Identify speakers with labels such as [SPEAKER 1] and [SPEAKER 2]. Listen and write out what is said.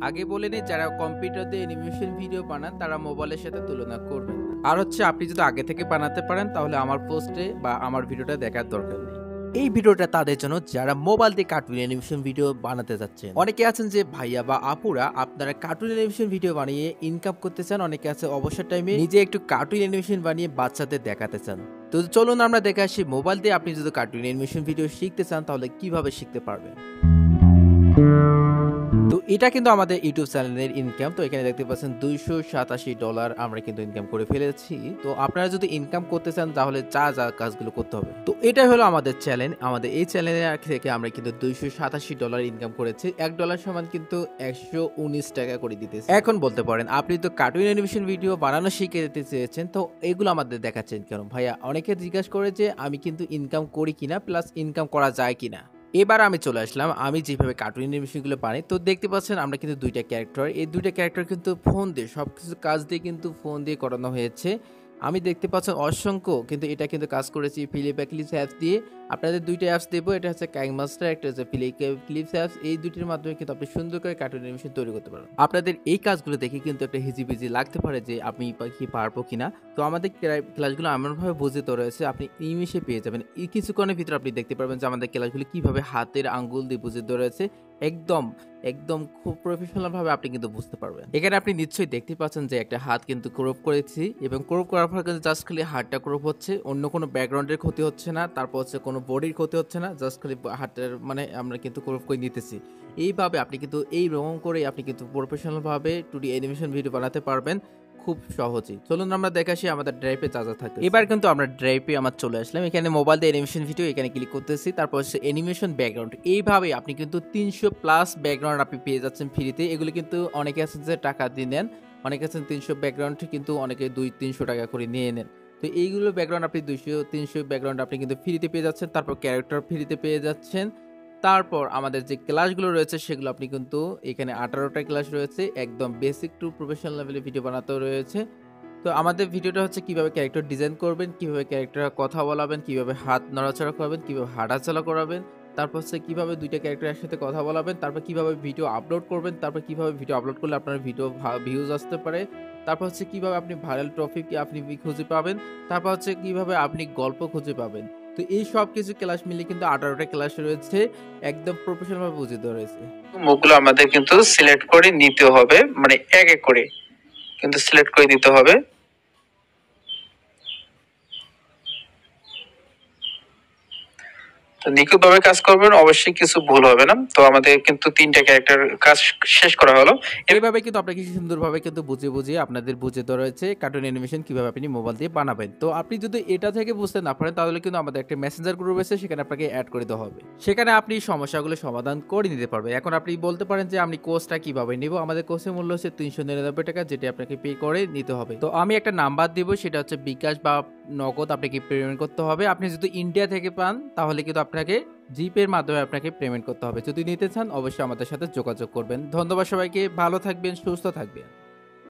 [SPEAKER 1] আগে বলে নেই, যারা কম্পিউটার দিয়ে অ্যানিমেশন ভিডিও বানান তারা মোবাইলের সাথে তুলনা করবেন না। আর হচ্ছে আপনি যদি আগে থেকে বানাতে পারেন তাহলে আমার পোস্টে বা আমার ভিডিওটা দেখার দরকার নেই। এই ভিডিওটা তাদের জন্য যারা মোবাইল দিয়ে কার্টুন অ্যানিমেশন ভিডিও বানাতে যাচ্ছেন। অনেকে আছেন যে ভাইয়া বা আপুরা আপনারা কার্টুন অ্যানিমেশন ভিডিও বানিয়ে ইনকাম করতে চান, অনেকে আছে অবসর টাইমে নিজে একটু কার্টুন অ্যানিমেশন বানিয়ে বাচ্চাদের দেখাতে চান। তো চলুন আমরা দেখে আসি মোবাইল দিয়ে আপনি যদি কার্টুন অ্যানিমেশন ভিডিও শিখতে চান তাহলে কিভাবে শিখতে পারবেন। তো এটা কিন্তু আমাদের ইউটিউব চ্যানেলের ইনকাম। তো এখানে দেখতে পাচ্ছেন $287 আমরা কিন্তু ইনকাম করে ফেলেছি। তো আপনারা যদি ইনকাম করতে চান তাহলে যা কাজগুলো করতে হবে। তো এটাই হলো আমাদের চ্যানেল। আমাদের এই চ্যানেলের থেকে আমরা কিন্তু $287 ইনকাম করেছি। $1 সমান কিন্তু $119 করে দিতেছি। এখন বলতে পারেন আপনি তো কার্টুন অ্যানিমেশন ভিডিও বানানো শিখে যেতে চেয়েছেন, তো এগুলো আমাদের দেখাচ্ছেন কেন? ভাইয়া অনেকে জিজ্ঞাসা করে যে আমি কিন্তু ইনকাম করি কিনা, প্লাস ইনকাম করা যায় কিনা। এবার আমি চলে আসলাম আমি যেভাবে কার্টুন অ্যানিমেশনগুলো বানাই। তো দেখতে পাচ্ছেন আমরা কিন্তু ২ টা ক্যারেক্টার। এই ২ টা ক্যারেক্টার কিন্তু ফোন দিয়ে সবকিছু কাজ দিয়ে কিন্তু ফোন দিয়ে করানো হয়েছে। আমি দেখতে পাচ্ছেন অসংখ্য কিন্তু এটা কিন্তু কাজ করেছি ফিলিপ্যাক্লিপস অ্যাপস দিয়ে। আপনাদের ২ টা অ্যাপস দেবো। এটা হচ্ছে কাইনমাস্টার, একটা হচ্ছে ফিলিপ্যাক্লিপস অ্যাপস। এই ২ টির মাধ্যমে কিন্তু আপনি সুন্দর করে কার্টুন অ্যানিমেশন তৈরি করতে পারবেন। আপনাদের এই কাজগুলো দেখে কিন্তু একটা হিজিবিজি লাগতে পারে যে আমি কি পারবো কিনা। তো আমাদের ক্লাসগুলো এমনভাবে বোঝিত রয়েছে আপনি নিমিষে পেয়ে যাবেন। এই কিছুক্ষণের ভিতরে আপনি দেখতে পারবেন যে আমাদের ক্লাসগুলো কিভাবে হাতের আঙ্গুল দিয়ে বোঝিত রয়েছে। একদম, একদম খুব প্রফেশনাল ভাবে আপনি কিন্তু বুঝতে পারবেন। এখানে আপনি নিশ্চয়ই দেখতে পাচ্ছেন যে একটা হাত কিন্তু ক্রপ করেছি এবং ক্রপ করার পর কিন্তু জাস্ট খালি হাতটা ক্রপ হচ্ছে, অন্য কোনো ব্যাকগ্রাউন্ডের ক্ষতি হচ্ছে না, তারপর হচ্ছে কোনো বডির ক্ষতি হচ্ছে না, জাস্ট খালি হাতের মানে আমরা কিন্তু ক্রপ করে নিতেছি। এইভাবে আপনি কিন্তু এই রকম করে আপনি কিন্তু প্রফেশনাল ভাবে 2D অ্যানিমেশন ভিডিও বানাতে পারবেন খুব সহজেই। চলুন আমরা দেখে আসি আমাদের ড্রাইভে যা থাকে। এবার কিন্তু আমরা ড্রাইভে আমার চলে আসলাম। এখানে মোবাইল দিয়ে অ্যানিমেশন ভিডিও এখানে ক্লিক করতেছি। তারপর হচ্ছে অ্যানিমেশন ব্যাকগ্রাউন্ড। এইভাবে আপনি কিন্তু ৩০০+ ব্যাকগ্রাউন্ড আপনি পেয়ে যাচ্ছেন ফ্রিতে। এগুলো কিন্তু অনেকে আছেন যে টাকা দিয়ে নেন। অনেকে আছেন ৩০০ ব্যাকগ্রাউন্ড কিন্তু অনেকে ২০০-৩০০ টাকা করে নিয়ে নেন। তো এইগুলো ব্যাকগ্রাউন্ড আপনি ২০০-৩০০ ব্যাকগ্রাউন্ড আপনি কিন্তু ফ্রিতে পেয়ে যাচ্ছেন। তারপর ক্যারেক্টার ফ্রিতে পেয়ে যাচ্ছেন। তারপর আমাদের যে ক্লাসগুলো রয়েছে সেগুলো আপনি কিন্তু এখানে ১৮টা ক্লাস রয়েছে। একদম বেসিক টু প্রফেশনাল লেভেলের ভিডিও বানাতেও রয়েছে। তো আমাদের ভিডিওটা হচ্ছে কিভাবে ক্যারেক্টার ডিজাইন করবেন, কিভাবে ক্যারেক্টার কথা বলাবেন, কিভাবে হাত নড়াচড়া করবেন, কিভাবে হাঁটাচলা করাবেন। তারপর হচ্ছে কিভাবে ২ টা ক্যারেক্টার একসাথে কথা বলাবেন, তারপর কিভাবে ভিডিও আপলোড করবেন, তারপর কিভাবে ভিডিও আপলোড করলে আপনার ভিডিও ভিউজ আসতে পারে। তারপর হচ্ছে কিভাবে আপনি ভাইরাল টপিক আপনি খুঁজে পাবেন। তারপর হচ্ছে কিভাবে আপনি গল্প খুঁজে পাবেন। তো এই সবকিছু ক্লাস মিলে কিন্তু ১৮টা ক্লাস রয়েছে। একদম প্রফেশনাল ভাবে বুঝিয়ে দেওয়া রয়েছে। মুখগুলো আমাদের কিন্তু সিলেক্ট করে নিতে হবে, মানে এক এক করে কিন্তু সিলেক্ট করে দিতে হবে। তো নিখুঁতভাবে কাজ করবেন, অবশ্যই কিছু ভুল হবে না। তো আমাদের কিন্তু ৩টা ক্যারেক্টার কাজ শেষ করা হলো। এইভাবে কিন্তু আপনাকে সুন্দরভাবে কিন্তু বুঝিয়ে আপনাদের বুঝিয়ে দেওয়া রয়েছে কার্টুন অ্যানিমেশন কিভাবে আপনি মোবাইল দিয়ে বানাবেন। তো আপনি যদি এটা থেকে বুঝতে না পারেন তাহলে কিন্তু আমাদের একটা মেসেঞ্জার গ্রুপ আছে, সেখানে আপনাকে এড করে দেওয়া হবে। সেখানে আপনি সমস্যাগুলো সমাধান করে নিতে পারবেন। এখন আপনি বলতে পারেন যে আমি কোর্সটা কিভাবে নিব। আমাদের কোর্সের মূল্য হচ্ছে ৳৩৯৯ যেটি আপনাকে পে করে নিতে হবে। তো আমি একটা নাম্বার দিব, সেটা হচ্ছে বিকাশ বা নগদ আপনাকে পেমেন্ট করতে হবে। আপনি যদি ইন্ডিয়া থেকে পান তাহলে কিন্তু আপনাকে জিপের মাধ্যমে আপনাকে পেমেন্ট করতে হবে। যদি নিতে চান অবশ্যই আমাদের সাথে যোগাযোগ করবেন। ধন্যবাদ সবাইকে, ভালো থাকবেন, সুস্থ থাকবেন।